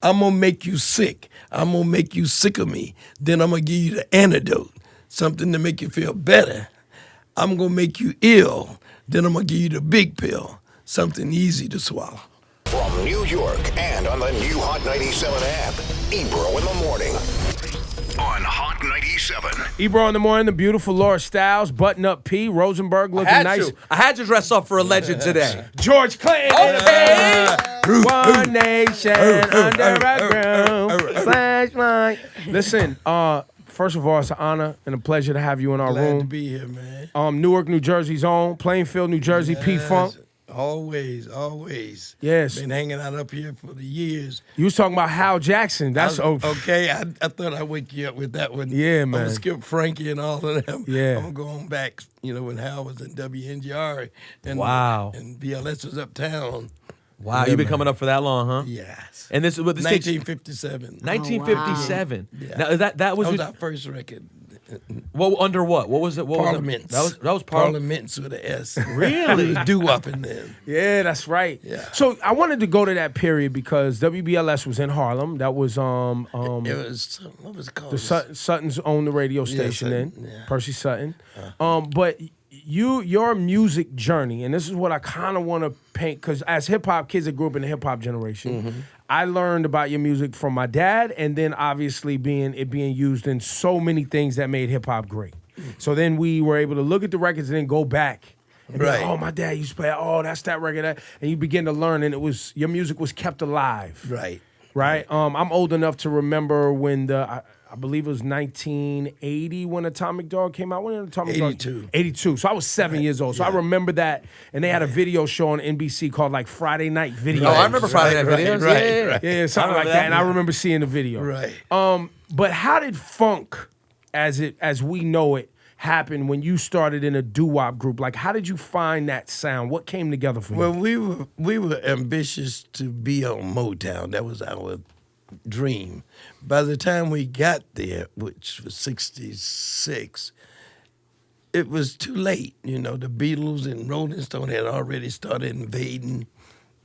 I'm gonna make you sick. I'm gonna make you sick of me. Then I'm gonna give you the antidote, something to make you feel better. I'm gonna make you ill. Then I'm gonna give you the big pill, something easy to swallow. From New York and on the new Hot 97 app, Ebro in the morning on Hot 97. Ebro in the morning, the beautiful Laura Styles, button up P, Rosenberg looking nice. I had to dress up for a legend today. George Clinton. Okay. One nation under a groove. Flashlight. Listen, first of all, it's an honor and a pleasure to have you in our Glad room. to be here, man. Newark, New Jersey's own, Plainfield, New Jersey, P-Funk. Always, always. Yes. Been hanging out up here for the years. You was talking about Hal Jackson. That's okay. I thought I'd wake you up with that one. Yeah, I'm man. gonna skip Frankie and all of them. Yeah. I'm gonna go on back. When Hal was in WNGR and Wow. and BLS was uptown. Wow, you've been coming up for that long, huh? Yes. And this was 1957. 1957. Yeah. Now that was, That was our first record. well, under what? What was it? What Parliaments. Was it? That was Parliaments with an S. Really? Doo-wop in there. Yeah, that's right. Yeah. So I wanted to go to that period because WBLS was in Harlem. That was It was, what was it called? the Suttons owned the radio station Sutton, then. yeah. Percy Sutton. But your music journey, and this is what I kind of want to paint, because as hip hop kids that grew up in the hip hop generation, I learned about your music from my dad, and then obviously being used in so many things that made hip hop great. So then we were able to look at the records and then go back. And be like, Right. oh, my dad used to play. Oh, that's that record. And you begin to learn, and your music was kept alive. Right. Right. I'm old enough to remember when I believe it was 1980 when Atomic Dog came out. When did Atomic 82. Dog? 82. So I was 7 years old. So I remember that. And they had a video show on NBC called like Friday Night Video. Oh, I remember Friday Night Videos. right. Yeah, something like that. And I remember seeing the video. Right. But how did funk, as we know it, happen when you started in a doo-wop group? Like, how did you find that sound? What came together for you? Well, we were ambitious to be on Motown. That was our dream. By the time we got there, which was 66, it was too late. The Beatles and Rolling Stone had already started invading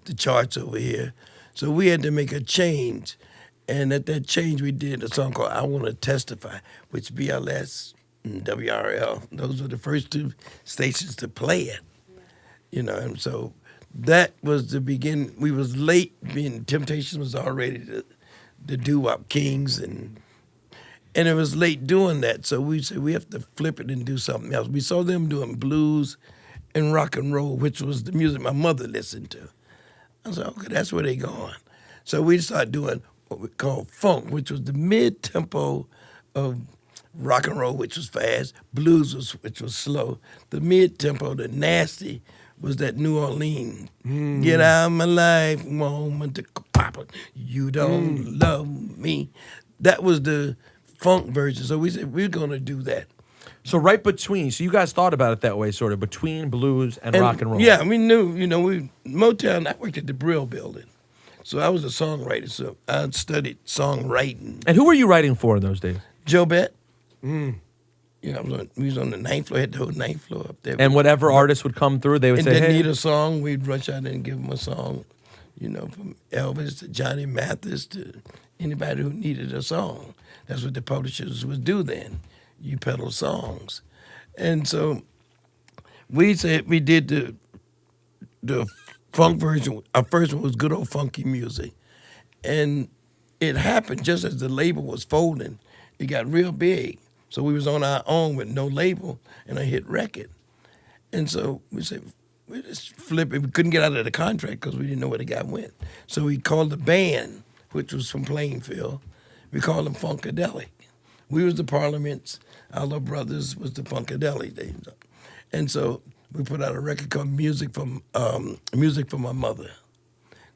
the charts over here. So we had to make a change. And at that change, we did a song called I Want to Testify, which BLS and WRL, those were the first two stations to play it. And so that was the beginning. We was late, being Temptation was already the doo-wop kings, and it was late doing that. So we said we have to flip it and do something else. We saw them doing blues and rock and roll, which was the music my mother listened to. I said, okay, that's where they going. So we started doing what we call funk, which was the mid-tempo of rock and roll, which was fast, blues, which was slow. The mid-tempo, the nasty, was that New Orleans. Get out of my life, woman, to pop. You don't love me. That was the funk version. So we said, we're going to do that. So right between, so you guys thought about it that way, sort of, between blues and rock and roll. Yeah, we knew, Motown, I worked at the Brill Building. So I was a songwriter, so I studied songwriting. And who were you writing for in those days? Joe Bett. We was on the 9th floor, had the whole 9th floor up there. And whatever artist would come through, they would and say, they hey. need a song, we'd rush out and give them a song, from Elvis to Johnny Mathis to anybody who needed a song. That's what the publishers would do then. You peddle songs. And so we said we did the funk version. Our first one was good old funky music. And it happened just as the label was folding. It got real big. So we was on our own with no label and a hit record. And so we said, we just flip it. We couldn't get out of the contract because we didn't know where the guy went. So we called the band, which was from Plainfield. We called them Funkadelic. We was the Parliaments. Our little brothers was the Funkadelic. And so we put out a record called Music from My Mother.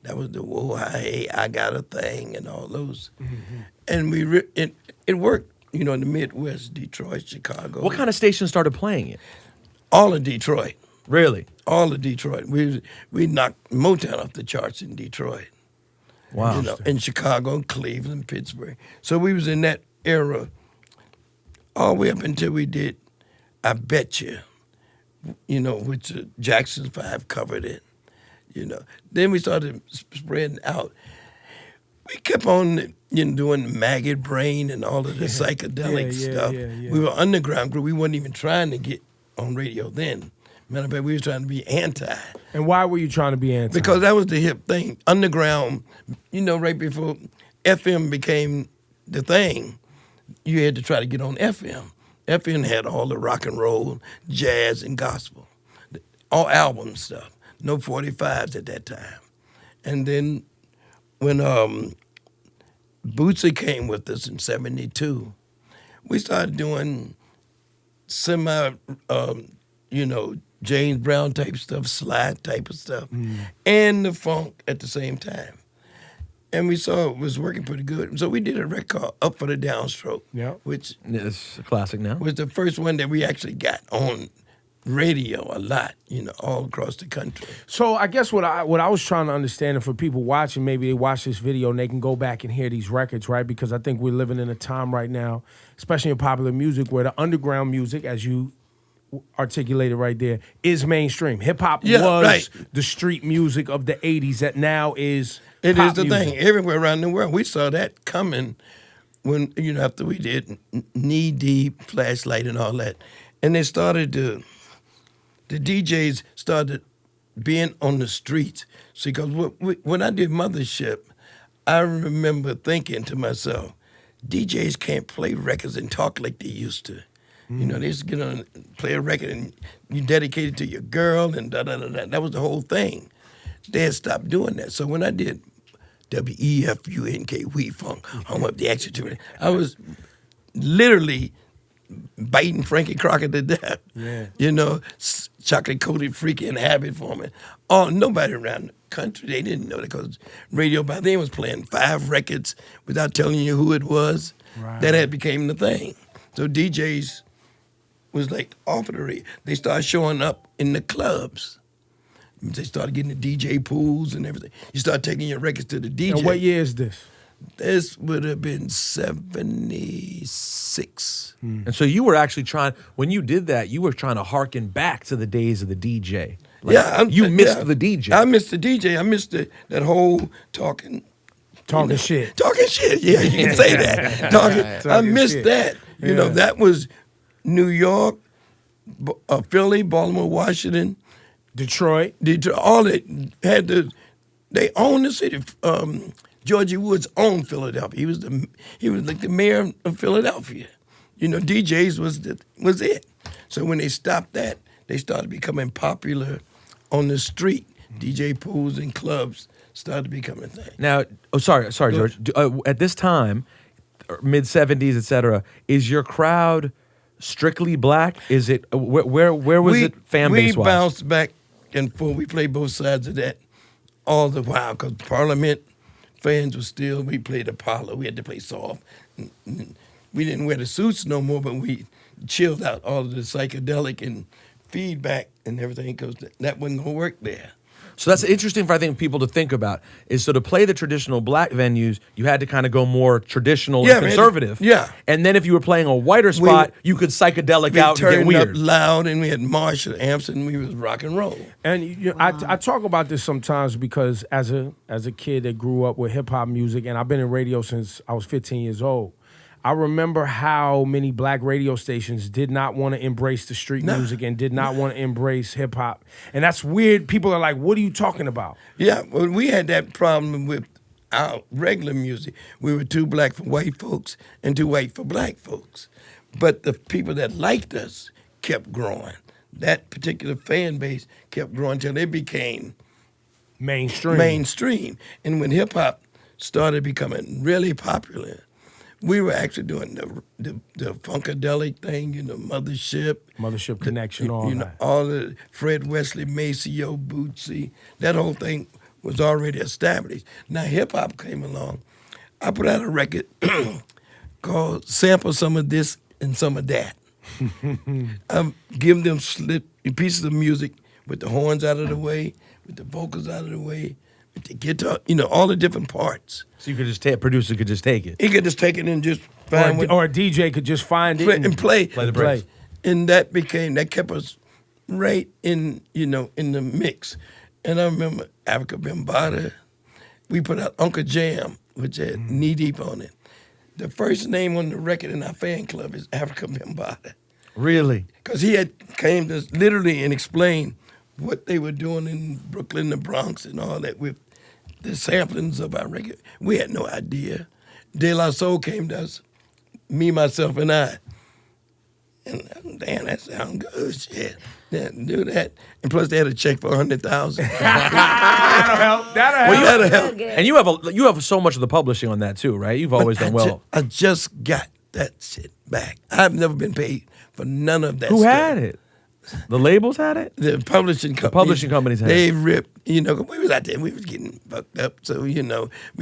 That was the Whoa, Hey, I Got a Thing and all those. And it worked. In the Midwest, Detroit, Chicago. What kind of station started playing it? All of Detroit. Really? All of Detroit. We knocked Motown off the charts in Detroit. Wow. In Chicago, Cleveland, Pittsburgh. So we was in that era all the way up until we did I Bet You, which Jackson 5 covered it. Then we started spreading out. we kept on doing Maggot Brain and all of the psychedelic stuff. yeah. We were underground group. We wasn't even trying to get on radio then. Matter of fact, we were trying to be anti. And why were you trying to be anti? Because that was the hip thing. Underground, right before FM became the thing, you had to try to get on FM. FM had all the rock and roll, jazz, and gospel. All album stuff. No 45s at that time. And then when Bootsy came with us in 72, we started doing James Brown type stuff, slide type of stuff, and the funk at the same time. And we saw it was working pretty good. So we did a record called Up for the Downstroke, which It's a classic now. was the first one that we actually got on radio a lot, all across the country. So I guess what I was trying to understand, and for people watching, maybe they watch this video and they can go back and hear these records, right? Because I think we're living in a time right now, especially in popular music, where the underground music, as you articulated right there, is mainstream. Hip hop was the street music of the 80s that now is It pop is the music. thing. Everywhere around the world. We saw that coming when, after we did Knee Deep, Flashlight, and all that. And they started the DJs started being on the streets. See, because when I did Mothership, I remember thinking to myself, DJs can't play records and talk like they used to. They used to get on, play a record, and you dedicate it to your girl, and da-da-da-da. That was the whole thing. They had stopped doing that. So when I did WEFUNK, We Funk, Home of the Action to it, I was literally biting Frankie Crockett to death. Yeah. Chocolate-coated freaky and habit for me. Oh, nobody around the country, they didn't know that because radio by then was playing 5 records without telling you who it was. Right. That had became the thing. So DJs was like off of the radio. They started showing up in the clubs. They started getting the DJ pools and everything. You start taking your records to the DJ. And what year is this? This would have been 76. And so you were actually when you did that, you were trying to harken back to the days of the DJ. You missed the DJ. I missed the DJ. I missed that whole talking Shit. Talking shit. Yeah, you can say that. I missed shit. that. That was New York, Philly, Baltimore, Washington, Detroit. all that had they owned the city. Georgie Woods owned Philadelphia. He was like the mayor of Philadelphia. DJs was it. So when they stopped that, they started becoming popular on the street. DJ pools and clubs started becoming a thing. Now, sorry, George. At this time, mid 70s, etc., is your crowd strictly black? Is it where was it fan base wise? We bounced back and forth. We played both sides of that all the while because Parliament fans were still. We played Apollo. We had to play soft. We didn't wear the suits no more, but we chilled out all of the psychedelic and feedback and everything because that wasn't gonna work there. So that's interesting for, I think, people to think about, is so to play the traditional black venues, you had to kind of go more traditional and conservative. Yeah. And then if you were playing a whiter spot, you could psychedelic We out and get turned weird. up loud, and we had Marshall amps, and we was rock and roll. And I talk about this sometimes because as a kid that grew up with hip hop music, and I've been in radio since I was 15 years old, I remember how many black radio stations did not want to embrace the street music and did not want to embrace hip hop. And that's weird. People are like, what are you talking about? Yeah, well, we had that problem with our regular music. We were too black for white folks and too white for black folks. But the people that liked us kept growing. That particular fan base kept growing until they became mainstream. And when hip hop started becoming really popular, we were actually doing the funkadelic thing, Mothership Connection, all that. All the Fred Wesley, Maceo, Bootsy, that whole thing was already established. Now hip hop came along. I put out a record called "Sample Some of This and Some of That." I give them pieces of music with the horns out of the way, with the vocals out of the way, with the guitar, all the different parts. So you could just producer could just take it. He could just take it and just find or a DJ could just find it and play the breaks. And that kept us right in in the mix. And I remember Africa Bambaataa. We put out Uncle Jam which had Knee Deep on it. The first name on the record in our fan club is Africa Bambaataa. Really? Because he had came to literally and explain what they were doing in Brooklyn, the Bronx, and all that with the samplings of our record. We had no idea. De La Soul came to us, me, myself, and I. And damn, that sounds good, shit. Yeah, do that. And plus, they had a check for $100,000. That'll help. That'll help. And you have so much of the publishing on that too, right? You've always done well. I just got that shit back. I've never been paid for none of that Who stuff. had it? The labels had it? The publishing companies. publishing companies had They ripped, we was out there, we was getting fucked up. So, we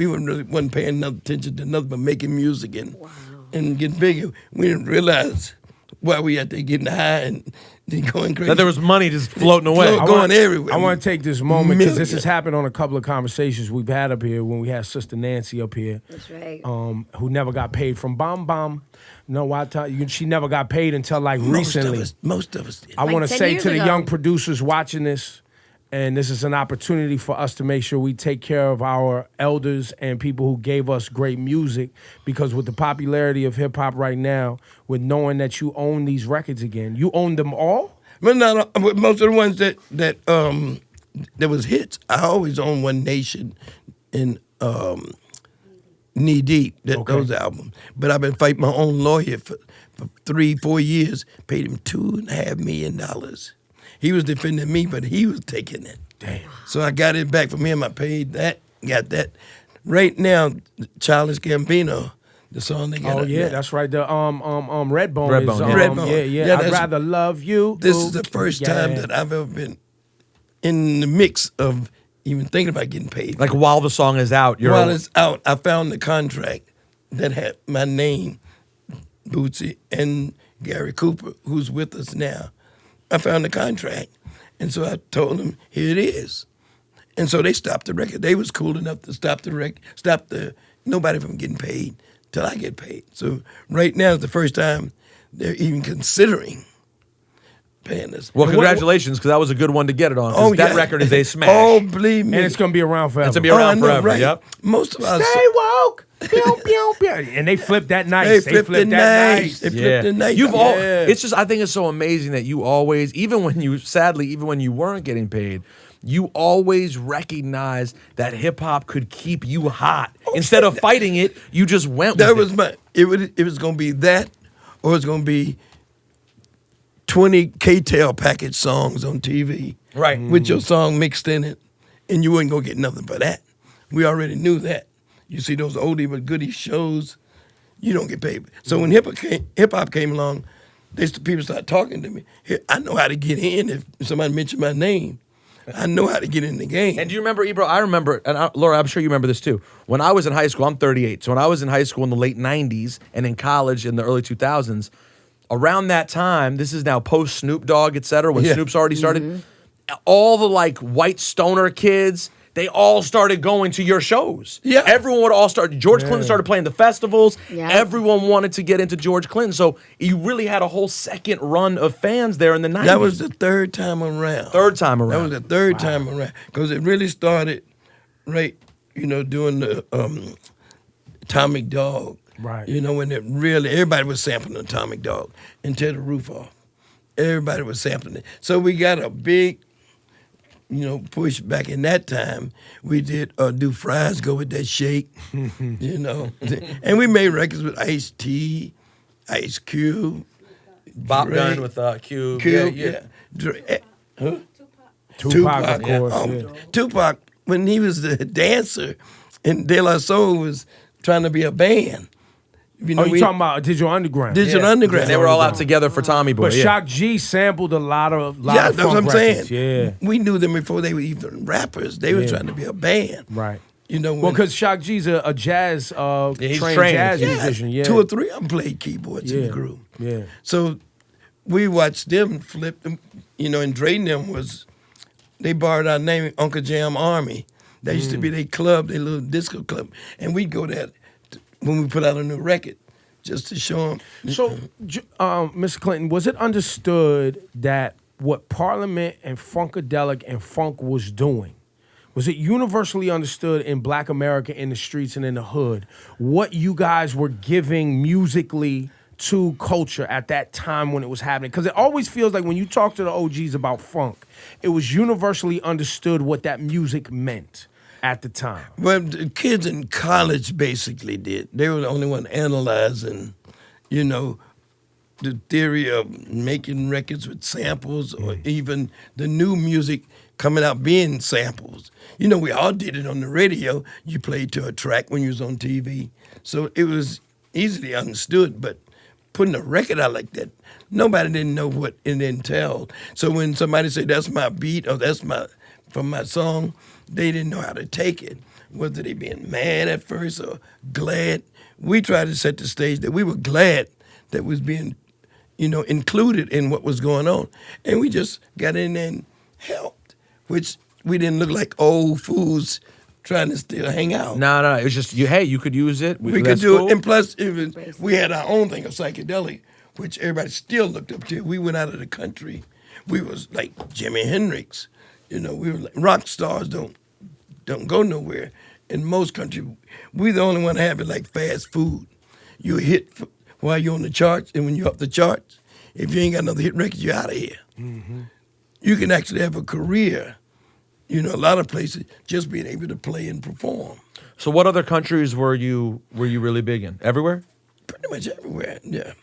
wasn't paying enough attention to nothing but making music and getting bigger. We didn't realize why we out there getting high and then going crazy. That there was money just floating away. Going everywhere. I want to take this moment because this Millions. has happened on a couple of conversations we've had up here when we had Sister Nancy up here. That's right. Who never got paid from Bomb Bomb. No, I tell you, she never got paid until like recently. Most of us did. I Like want to 10 say years to the ago. young producers watching this, and this is an opportunity for us to make sure we take care of our elders and people who gave us great music, because with the popularity of hip hop right now, with knowing that you own these records again, you own them all? But no, most of the ones that was hits, I always owned One Nation and Knee Deep, those albums. But I've been fighting my own lawyer for 3-4 years, paid him $2.5 million. He was defending me, but he was taking it. Damn. So I got it back from him. I paid that, got that. Right now, Childish Gambino, the song they got. Oh up yeah, now. that's right. The Redbone Redbone, is yeah. Redbone. yeah. Yeah, I'd that's- rather love you. This Ooh, is the first yeah. time that I've ever been in the mix of even thinking about getting paid. Like while the song is out, you're While it's out, I found the contract that had my name, Bootsy, and Gary Cooper, who's with us now. I found the contract. And so I told them, here it is. And so they stopped the record. They was cool enough to stop the record, stop nobody from getting paid till I get paid. So right now is the first time they're even considering paying us. well, And what- congratulations, because that was a good one to get it on. 'cause Oh, that yeah. record is a smash. Oh, believe me. And it's gonna be around forever. It's gonna be Oh, I around know, forever. right. Yep. Most of us. Stay woke. Pew, pew, pew. And they flipped that nice. They They flipped flipped it that nice. nice. They flipped it nice. You've all. Yeah. It's just. I think it's so amazing that you always, even when you weren't getting paid, you always recognized that hip hop could keep you hot. Instead of fighting it, you just went That with was it. it was gonna be that, or it's gonna be 20 K-Tel package songs on TV. Right. With your song mixed in it, and you wasn't gonna get nothing for that. We already knew that. You see those oldie but goodie shows, you don't get paid. So when hip hop came along, people started talking to me. Here, I know how to get in if somebody mentioned my name. I know how to get in the game. And do you remember, Ebro? I remember, and Laura, I'm sure you remember this too. When I was in high school, I'm 38. So when I was in high school in the late 90s and in college in the early 2000s, around that time, this is now post Snoop Dogg, et cetera, when Yeah. Snoop's already started, all the like white stoner kids, they all started going to your shows. Yeah. Everyone would all start. George Clinton started playing the festivals. Yeah. Everyone wanted to get into George Clinton. So you really had a whole second run of fans there in the 90s. that was the third time around. third time That around. was the third time around because it really started, right? Doing the Atomic Dog. Right. When everybody was sampling Atomic Dog and Tear the Roof Off. Everybody was sampling it. So we got a big, push back in that time. We did Do Fries Go With That Shake, and we made records with Ice-T, Ice Cube, Bop Dre, Gun with Cube. Cube, Yeah. Dre, huh? Tupac, of course. Oh, Yeah. Tupac, when he was the dancer, and De La Soul was trying to be a band. Oh, you talking about Digital Underground? Digital Underground? And they were all out together for Tommy Boy. But yeah. Shock G sampled a lot of Yeah, that's what funk I'm saying. records. Yeah, We knew them before they were even rappers. They were Yeah. trying to be a band. right. When, Well, because Shock G's a jazz he's trained trained. jazz musician. Yeah, 2 or 3 of them played keyboards in Yeah. the group. Yeah. So we watched them flip them, and Dre and them they borrowed our name, Uncle Jam Army. That used to be their club, their little disco club. And we'd go there when we put out a new record just to show them. So, Mr. Clinton, was it understood that what Parliament and Funkadelic and Funk was doing was it universally understood in Black America, in the streets and in the hood, what you guys were giving musically to culture at that time when it was happening? Because it always feels like when you talk to the OGs about funk, it was universally understood what that music meant at the time. Well, the kids in college basically did. They were the only one analyzing, you know, the theory of making records with samples or even the new music coming out being samples. You know, we all did it on the radio. You played to a track when you was on TV. So it was easily understood, but putting a record out like that, nobody didn't know what it entailed. So when somebody said, that's my beat or that's from my song, they didn't know how to take it. Whether they being mad at first or glad. We tried to set the stage that we were glad that was being, you know, included in what was going on. And we just got in there and helped, which we didn't look like old fools trying to still hang out. No. It was just you could use it. We could do it. And plus, we had our own thing of psychedelic, which everybody still looked up to. We went out of the country. We was like Jimi Hendrix. You know, we were like, rock stars don't go nowhere. In most countries, we the only one to have it like fast food. You hit while you're on the charts, and when you're up the charts, if you ain't got another hit record, you're out of here. Mm-hmm. You can actually have a career, you know, a lot of places, just being able to play and perform. So what other countries were you really big in? Everywhere? Pretty much everywhere, yeah.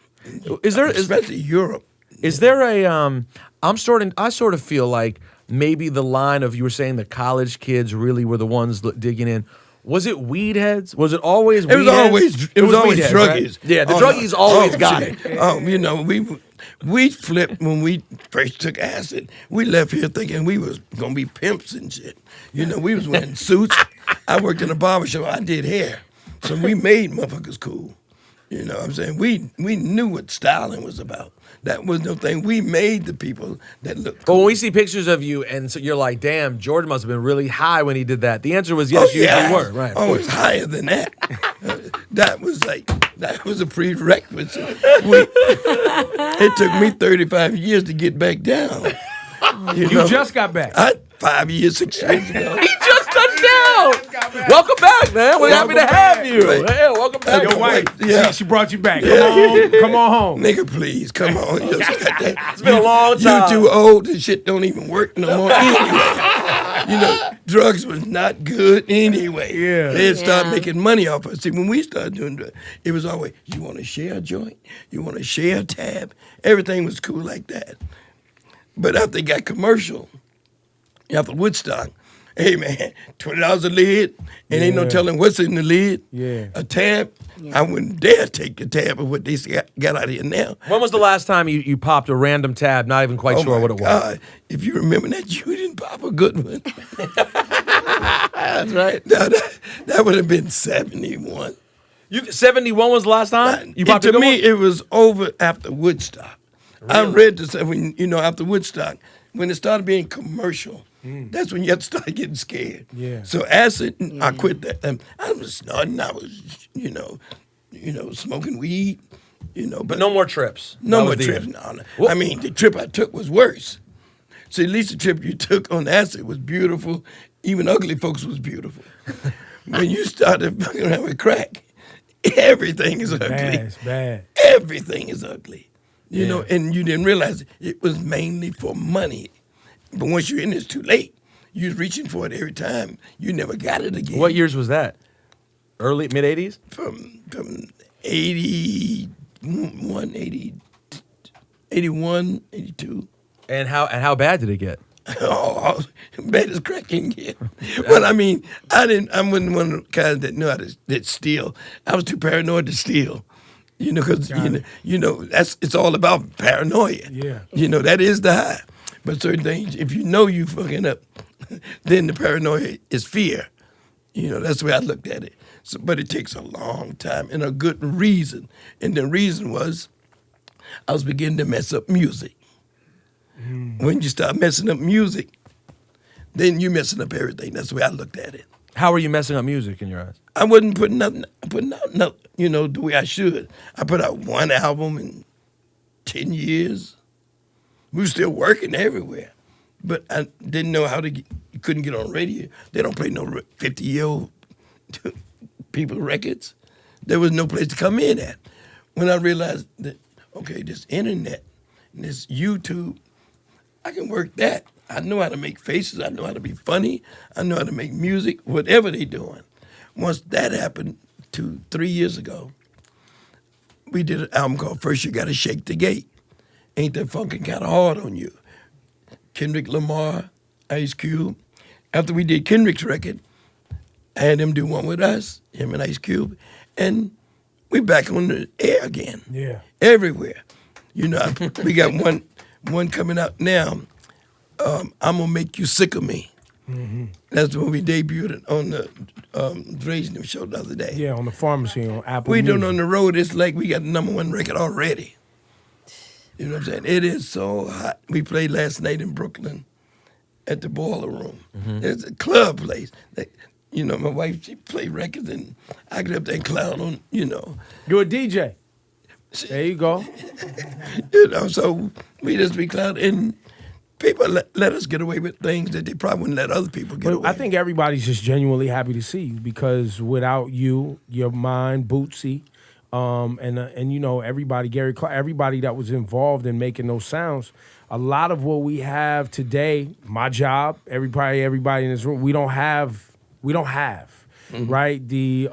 Especially Europe. Is there a I sort of feel like maybe the line of, you were saying the college kids really were the ones digging in. Was it weed heads? Was it always weed heads? It was always weed heads, druggies. Right? Yeah, the druggies always got it. Oh, you know, we flipped when we first took acid. We left here thinking we was gonna be pimps and shit. You know, we was wearing suits. I worked in a barber shop. I did hair, so we made motherfuckers cool. You know what I'm saying? We knew what styling was about. That was no thing. We made the people that looked cool. But when we see pictures of you and so you're like, damn, George must have been really high when he did that. The answer was yes, you were. Right. Oh, it's higher than that. That was a prerequisite. It took me 35 years to get back down. You just got back. 5 years, 6 years ago. He just touched down. Welcome back, man. We're happy to have you. Yeah, welcome back. Your wife, Yeah. she brought you back. Come on home. Nigga, please, come on. It's been a long time. You too old. This shit don't even work no more anyway. You know, drugs was not good anyway. Yeah. They'd start making money off us. See, when we started doing drugs, it was always, you want to share a joint? You want to share a tab? Everything was cool like that. But after they got commercial, after Woodstock, hey man, $20 a lid, and ain't no telling what's in the lid. Yeah. A tab, I wouldn't dare take the tab of what they got out of here now. When was the last time you popped a random tab, not even quite sure what it was? God, if you remember that, you didn't pop a good one. That's right. No, that would have been 71. 71 was the last time? You popped a To good me, one? it was over after Woodstock. Really? I read this, after Woodstock, when it started being commercial, that's when you have to start getting scared. Yeah. So acid, I quit that. I was snorting. I was, smoking weed. But No more trips. no That more was the trips. end. No. Well- I mean, the trip I took was worse. See, at least the trip you took on acid was beautiful. Even ugly folks was beautiful. When you started fucking around with crack, everything is ugly. It's bad. Everything is ugly. You know, and you didn't realize it was mainly for money. But once you're in it, it's too late. You was reaching for it every time. You never got it again. What years was that? Early, mid-'80s? From 81, 82. And how bad did it get? Oh, bad as crack can get. Well, I mean, I wasn't one of the guys that knew how to steal. I was too paranoid to steal. Because it's all about paranoia. Yeah. That is the high. But certain things, if you know you fucking up, then the paranoia is fear. That's the way I looked at it. So, but it takes a long time and a good reason. And the reason was I was beginning to mess up music. When you start messing up music, then you're messing up everything. That's the way I looked at it. How were you messing up music in your eyes? I wasn't putting out nothing, the way I should. I put out one album in 10 years. We were still working everywhere, but I didn't know how to couldn't get on radio. They don't play no 50-year-old people records. There was no place to come in at. When I realized that, okay, this internet and this YouTube, I can work that. I know how to make faces. I know how to be funny. I know how to make music, whatever they doing. Once that happened 2-3 years ago, we did an album called First You Gotta Shake the Gate. Ain't That Funkin' Kinda Hard on You? Kendrick Lamar, Ice Cube. After we did Kendrick's record, I had him do one with us, him and Ice Cube, and we back on the air again. Yeah. Everywhere. You know, we got one coming out now. I'm Gonna Make You Sick of Me. Mm-hmm. That's when we debuted on the Dre's New show the other day. Yeah, on the pharmacy on Apple We Music. doing on the road, it's like we got the #1 record already. You know what I'm saying? It is so hot. We played last night in Brooklyn at the Boiler Room. It's a club place. You know, my wife, she played records, and I get up there and clown on, you know. You're a DJ. There you go. You know, so we just be clown, and people let us get away with things that they probably wouldn't let other people get But away I think everybody's just genuinely happy to see you because without you, your mind, Bootsy, and you know everybody, Gary Clark, everybody that was involved in making those sounds. A lot of what we have today, my job, everybody in this room, we don't have, right? The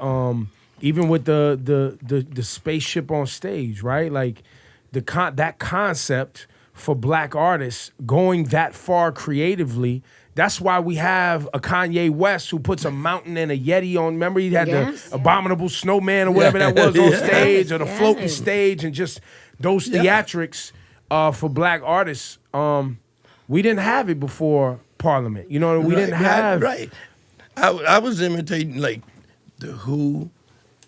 even with the spaceship on stage, right? Like that concept for black artists going that far creatively. That's why we have a Kanye West who puts a mountain and a Yeti on. Remember, he had Yes. the abominable snowman or whatever that was on Yeah. stage, or the floating Yes. stage, and just those Yeah. theatrics for black artists. We didn't have it before Parliament. You know, we didn't have. Right. I was imitating like the Who,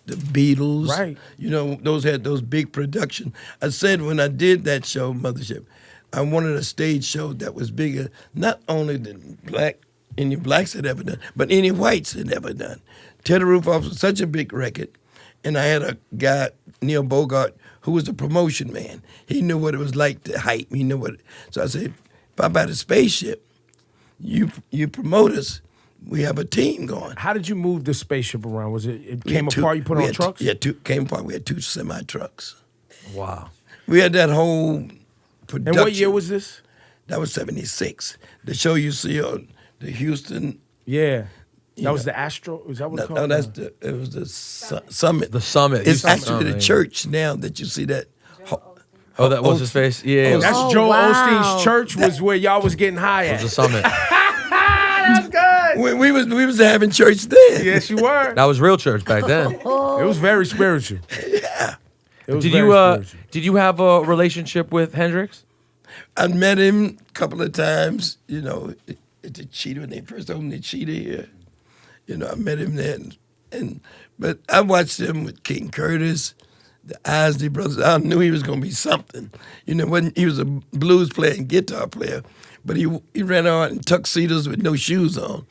the Beatles. Right. You know, those had those big production. I said when I did that show, Mothership, I wanted a stage show that was bigger, not only than any blacks had ever done, but any whites had ever done. Ted the Roof Off was such a big record, and I had a guy, Neil Bogart, who was a promotion man. He knew what it was like to hype. He knew what. So I said, if I buy the spaceship, you promote us. We have a team going. How did you move the spaceship around? Was it We came had two- apart? You put we on had trucks? Yeah, came apart. We had 2 semi trucks. Wow. We had that whole production. And what year was this? That was 76. The show you see on the Houston. Yeah, You that was know. the Astro. Is that what it's No, called? it was the summit. The Summit. It's You- actually the yeah. church now that you see that. Oh, that was his face? Yeah. That's Oh, Joe wow. Osteen's church was where y'all was getting high It was at. the Summit. That's good. We was having church then. Yes, you were. That was real church back then. It was very spiritual. Yeah. It was Did very you spiritual. did you have a relationship with Hendrix? I met him a couple of times, you know, at the Cheetah when they first opened the Cheetah here. You know, I met him there, but I watched him with King Curtis, the Isley Brothers. I knew he was going to be something. You know, he was a blues player and guitar player, but he ran out in tuxedos with no shoes on.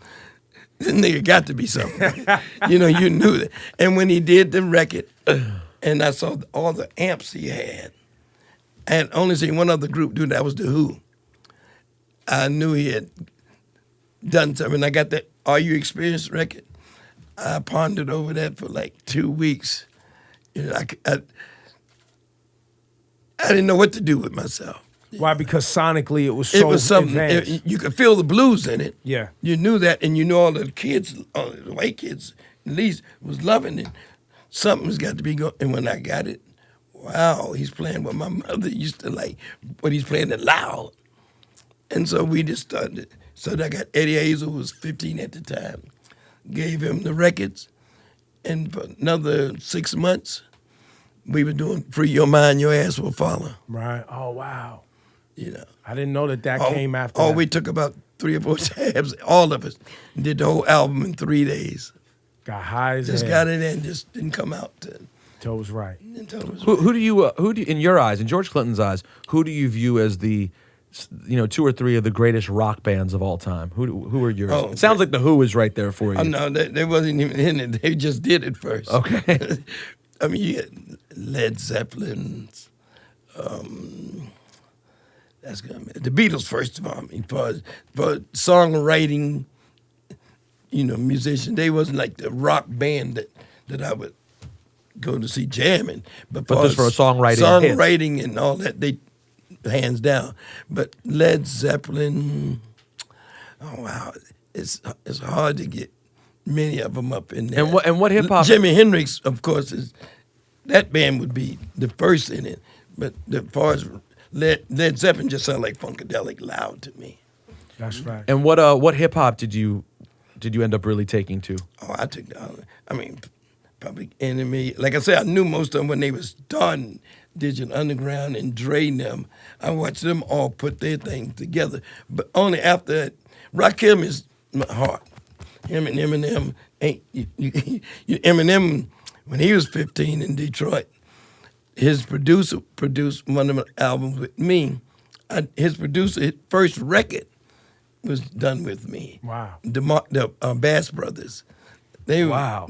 This nigga got to be something. You know, you knew that. And when he did the record, and I saw all the amps he had, I had only seen one other group do that, was The Who. I knew he had done something. I got that Are You Experienced record. I pondered over that for like 2 weeks. You know, I didn't know what to do with myself. Why? Because sonically it was so It was something, advanced. you could feel the blues in it. Yeah. You knew that, and you knew all the kids, all the white kids, at least, was loving it. Something's got to be going. And when I got it, wow, he's playing what my mother used to like, but he's playing it loud. And so we just started. So I got Eddie Hazel, who was 15 at the time, gave him the records. And for another 6 months, we were doing Free Your Mind, Your Ass Will Follow. Right. Oh wow. You know. I didn't know that came after. Oh, that. we took about 3 or 4 tabs, all of us, and did the whole album in 3 days. got high as Just hell. got it in, just didn't come out Joe was right. until it was Who do you in your eyes, in George Clinton's eyes, who do you view as the 2 or 3 of the greatest rock bands of all time? Who are yours? Oh, it sounds like the Who is right there for you. Oh, no, they wasn't even in it. They just did it first. Okay. I mean, you had Led Zeppelin. That's good. The Beatles, first of all. I mean, for songwriting, musician. They wasn't like the rock band that I would go to see jamming. But just for songwriting hits. and all that, they hands down. But Led Zeppelin, oh wow, it's hard to get many of them up in there. And what hip hop? Jimi Hendrix, of course, that band would be the first in it. But as far as Led Zeppelin, just sound like funkadelic loud to me. That's right. And what hip hop did you end up really taking to? Oh, I took Public Enemy. Like I said, I knew most of them when they was done. Digital Underground and Dre and them. I watched them all put their thing together. But only after that, Rakim is my heart. Him and Eminem Eminem, when he was 15 in Detroit, his producer produced one of my albums with me. His first record was done with me. Wow. The Bass Brothers. Wow.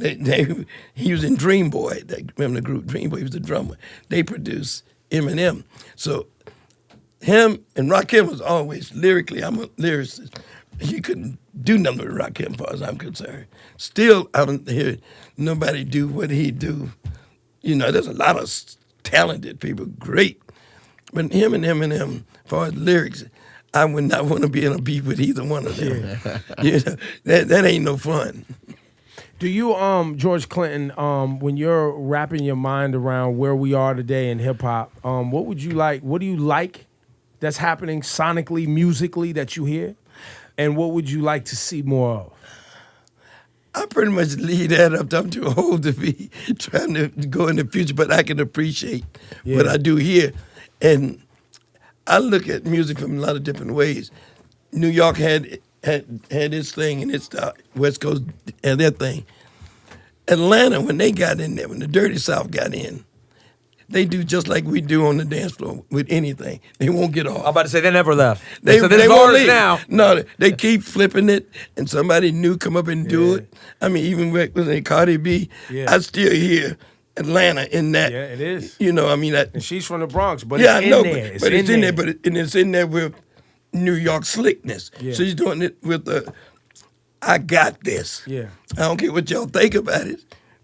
He was in Dream Boy. Remember the group Dream Boy? He was the drummer. They produced Eminem. So him and Rakim was always lyrically. I'm a lyricist. You couldn't do nothing with Rakim, as far as I'm concerned. Still, I don't hear nobody do what he do. There's a lot of talented people, great. But him and Eminem, as far as lyrics, I would not want to be in a beef with either one of them. That ain't no fun. Do you, George Clinton, when you're wrapping your mind around where we are today in hip hop, what do you like that's happening sonically, musically that you hear? And what would you like to see more of? I pretty much leave that up. I'm too old to be trying to go in the future, but I can appreciate what I do here. And I look at music from a lot of different ways. New York had its thing, and it's the West Coast had their thing. Atlanta, when they got in there, when the Dirty South got in, they do just like we do on the dance floor with anything. They won't get off. I'm about to say they never left. They said, this is won't ours leave. now. No, they keep flipping it, and somebody new come up and do it. I mean, even with Cardi B, I still hear Atlanta in that. Yeah, it is. And she's from the Bronx, but it's in there. But it's in there, it's in there with New York slickness. Yeah. So she's doing it with I got this. Yeah. I don't care what y'all think about it.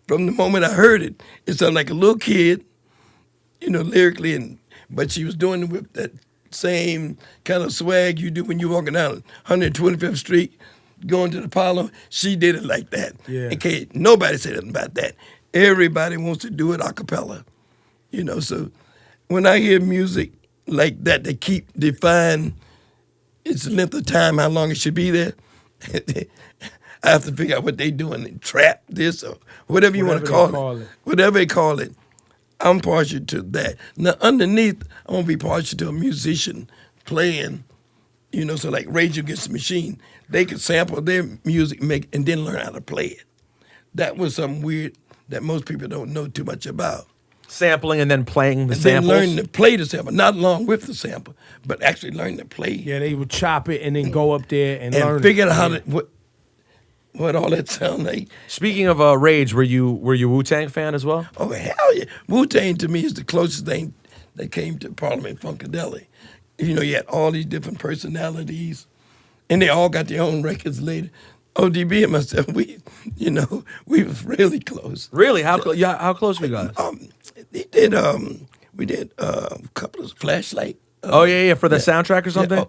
From the moment I heard it, it sounded like a little kid, lyrically, but she was doing it with that same kind of swag you do when you're walking down 125th Street, going to the Apollo. She did it like that. Yeah. Okay, nobody said nothing about that. Everybody wants to do it a cappella, So when I hear music like that, they keep define its length of time, how long it should be there. I have to figure out what they doing, trap this or whatever you want to call it. Whatever they call it, I'm partial to that. Now, underneath, I want to be partial to a musician playing, so like Rage Against the Machine, they could sample their music and then learn how to play it. That was something weird that most people don't know too much about. Sampling and then playing the and samples? Then learn to play the sample, not along with the sample, but actually learn to play. Yeah, they would chop it and then go up there and learn figure out how to what all that sound like. Speaking of Rage, were you a Wu-Tang fan as well? Oh, hell yeah. Wu-Tang to me is the closest thing that came to Parliament Funkadelic. You had all these different personalities, and they all got their own records later. ODB and myself, we was really close. Really? How close were you guys? We did a couple of Flashlight. For the soundtrack or something?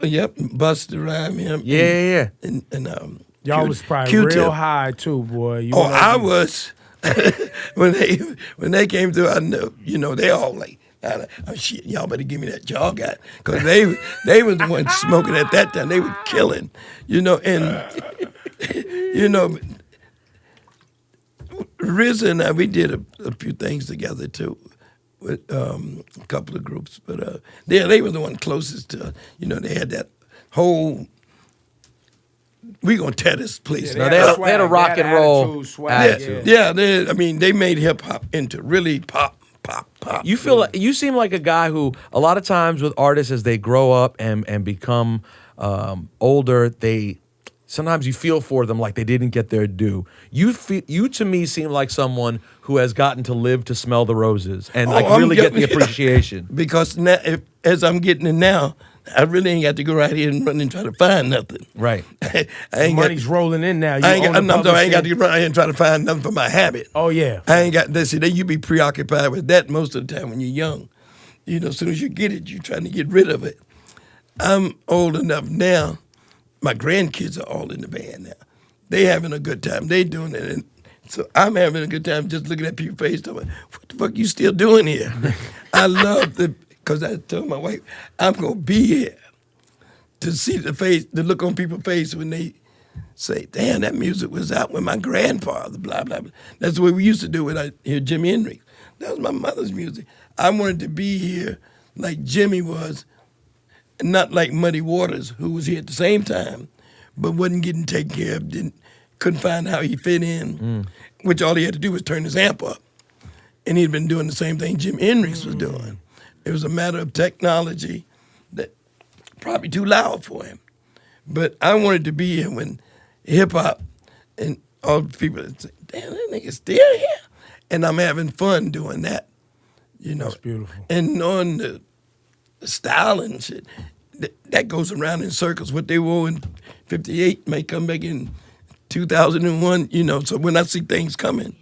Yep, Busta Rhymes, him. Yeah. And y'all was probably Q-Tip. real high too, boy. I was. when they came through, I know, they all like, shit, y'all better give me that y'all got. Because they was the ones smoking at that time. They were killing, and, RZA and I, we did a few things together too with a couple of groups. But they were the one closest to, they had that whole, we gonna tear this place. Yeah, they had a rock and roll attitude. They made hip hop into really pop. You seem like a guy who a lot of times with artists as they grow up and become older, sometimes you feel for them like they didn't get their due. You to me seem like someone who has gotten to live to smell the roses and really get the appreciation. Because now, as I'm getting it now, I really ain't got to go right here and run and try to find nothing. Right. I ain't Money's rolling in now. You I ain't own got, the I'm sorry, I ain't got to publishing. go right here and try to find nothing for my habit. Oh yeah. I ain't got that. See, then you be preoccupied with that most of the time when you're young. You know, as soon as you get it, you're trying to get rid of it. I'm old enough now. My grandkids are all in the band now. They having a good time. They doing it. And so I'm having a good time just looking at people's face. Talking, what the fuck you still doing here? I love because I told my wife, I'm going to be here to see the face, the look on people's face when they say, damn, that music was out with my grandfather, blah, blah, blah. That's the way we used to do it. I hear Jimi Hendrix. That was my mother's music. I wanted to be here like Jimmy was, and not like Muddy Waters, who was here at the same time, but wasn't getting taken care of, couldn't find how he fit in, which all he had to do was turn his amp up. And he'd been doing the same thing Jimi Hendrix was doing. It was a matter of technology that probably too loud for him. But I wanted to be here when hip-hop and all the people would say, damn, that nigga's still here. And I'm having fun doing that, you know. That's beautiful. And knowing the style and shit, that goes around in circles. What they wore in 58 may come back in 2001, you know. So when I see things coming,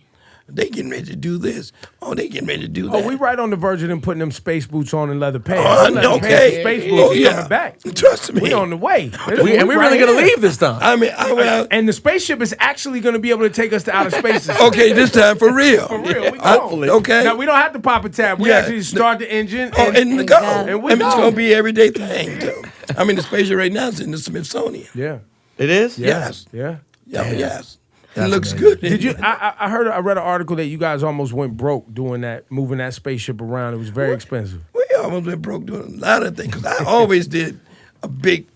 they getting ready to do this. Oh, they getting ready to do that. Oh, we right on the verge of them putting them space boots on and leather pants. Oh, Leather okay. pants and space boots Oh, is yeah. coming back. Trust me. We on the way. And we really right going to here. leave this time. I mean, I went out. And the spaceship is actually going to be able to take us to outer spaces. Okay, this time for real. For real, we I- going. okay. Now we don't have to pop a tab. We Yeah. actually start the engine. Oh, and go. And we I mean, it's go. going to be an everyday thing, too. I mean, the spaceship right now is in the Smithsonian. Yeah. It is? Yes. Yeah. Yeah, yes. It That's looks amazing. good. Did you? I read an article that you guys almost went broke doing that, moving that spaceship around. It was very expensive. We almost went broke doing a lot of things. Because I always did a big,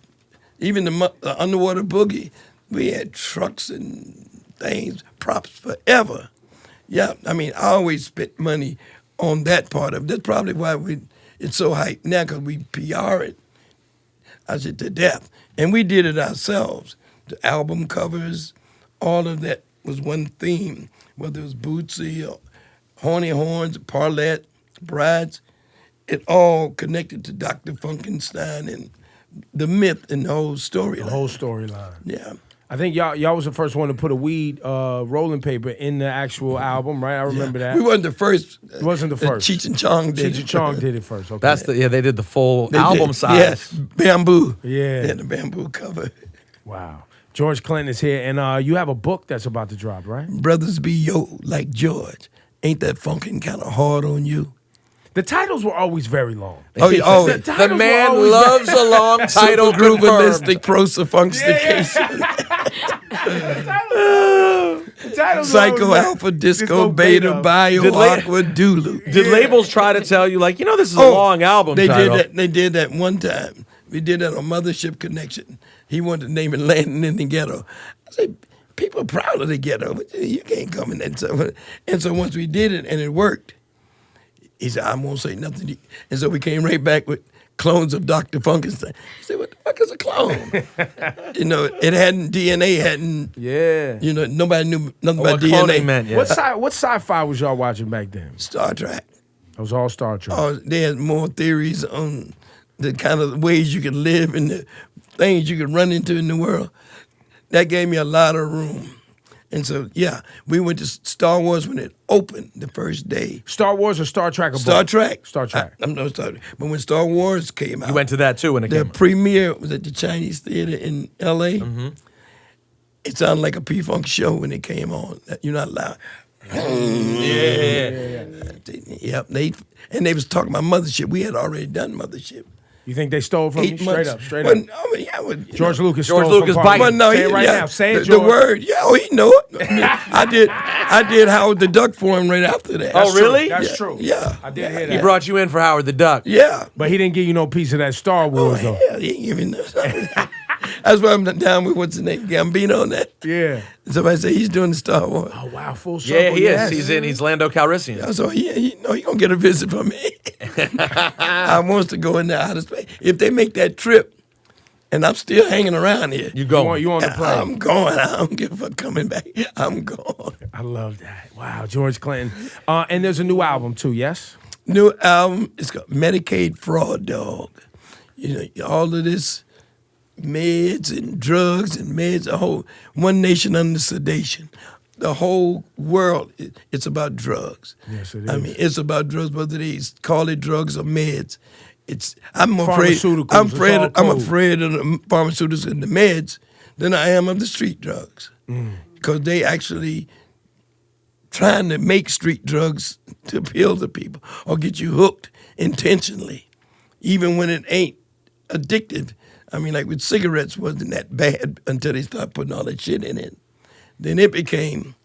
even the underwater boogie, we had trucks and things, props forever. Yeah, I mean, I always spent money on that part of it. That's probably why it's so hyped now, because we PR it, I said, to death. And we did it ourselves. The album covers, all of that was one theme, whether it was Bootsy or Horny Horns, Parlette, Brides, it all connected to Dr. Funkenstein and the myth and the whole story. The whole storyline. Yeah. I think y'all was the first one to put a weed rolling paper in the actual album, right? I remember that. We wasn't the first. It wasn't the first. Cheech and Chong did Cheech it. and Chong did it first. Okay. That's they did the full They album did. size. Yes, Bamboo. Yeah. The Bamboo cover. Wow. George Clinton is here, and you have a book that's about to drop, right? Brothers be yo like George. Ain't that funkin' kind of hard on you? The titles were always very long. Oh, yeah, oh. The The titles were man always loves a long title. Super confirmed. groovalistic prosofunstication. The titles Psycho were always alpha disco beta bio Did la- aqua dulu. Did labels try to tell you, like, this is a long album They title? did that. They did that one time. We did that on Mothership Connection. He wanted to name it Landing in the Ghetto. I said, people are proud of the ghetto, but you can't come in that stuff. And so once we did it and it worked, he said, I won't say nothing to you. And so we came right back with clones of Dr. Funkenstein. He said, what the fuck is a clone? It hadn't, DNA hadn't, Yeah. nobody knew nothing What about DNA. cloning meant, yeah. What sci-fi was y'all watching back then? Star Trek. It was all Star Trek. Oh, they had more theories on the kind of ways you could live and the things you could run into in the world. That gave me a lot of room. And so, yeah, we went to Star Wars when it opened the first day. Star Wars or Star Trek? Or Star both? Trek. Star Trek. I'm no Star Trek. But when Star Wars came out, You went to that too when it the came out. premiere was at the Chinese Theater in L.A. Mm-hmm. It sounded like a P-Funk show when it came on. You're not loud. Yep. They was talking about Mothership. We had already done Mothership. You think they stole from you? 8 months. Straight Well, up. I mean, yeah, well, you George know. Lucas George stole Lucas from biting. Parliament. Well, no, Say it right yeah, now. Say it, the George. word. Yeah, oh, he know it. I mean, I did Howard the Duck for him right after that. Oh, really? That's Yeah, true. yeah. I did hear He that. brought you in for Howard the Duck. Yeah. But he didn't give you no piece of that Star Wars, though. Yeah, he ain't giving no. That's why I'm down with what's the name, Gambino on that. Yeah. Somebody say he's doing the Star Wars. Oh, wow. Full circle. Yeah, he yes. is. He's Lando Calrissian. So he gonna get a visit from me. I wants to go in the outer space. If they make that trip, and I'm still hanging around here, You go. You on the plane. I'm going. I don't give a fuck coming back. I'm going. I love that. Wow, George Clinton. And there's a new album, too, yes? New album. It's called Medicaid Fraud Dog. You know, all of this meds and drugs and meds, a whole one nation under sedation. The whole world, it's about drugs. Yes, it I is. mean, it's about drugs, whether they call it drugs or meds. I'm afraid. Pharmaceuticals, I'm it's afraid. all I'm code. afraid of the pharmaceuticals and the meds than I am of the street drugs, because they actually trying to make street drugs to appeal to people or get you hooked intentionally, even when it ain't addictive. I mean, like with cigarettes, wasn't that bad until they started putting all that shit in it. Then it became,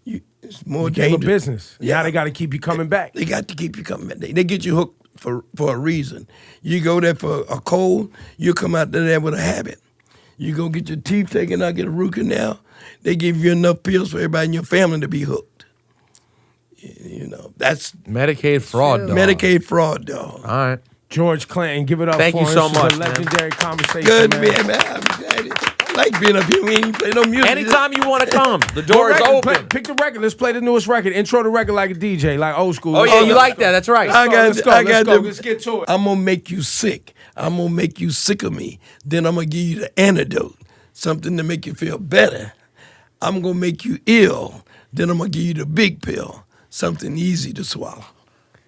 it's more Became a dangerous. business. Yeah. Now they got to keep you coming back. They got to keep you coming back. They get you hooked for a reason. You go there for a cold, you come out there with a habit. You go get your teeth taken out, get a root canal, they give you enough pills for everybody in your family to be hooked. You know, that's Medicaid fraud, dog. Medicaid fraud, dog. All right. George Clinton, give it up Thank for you him. so This was much, a man. legendary conversation, Good, man. man. I'm glad. I like being up here. We ain't play no music. Anytime you want to come, the What door is record? open. Pick the record. Let's play the newest record. Intro the record like a DJ, like old school. Oh, yeah, Let's you go. like that. That's right. Let's go. Let's get to it. I'm gonna make you sick. I'm gonna make you sick of me. Then I'm gonna give you the antidote, something to make you feel better. I'm gonna make you ill. Then I'm gonna give you the big pill, something easy to swallow.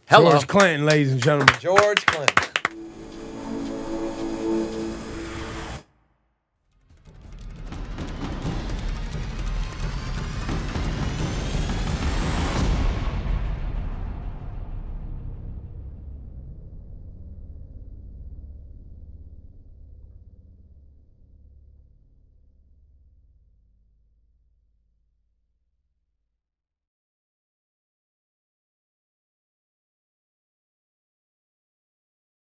Hello. George Clinton, ladies and gentlemen. George Clinton.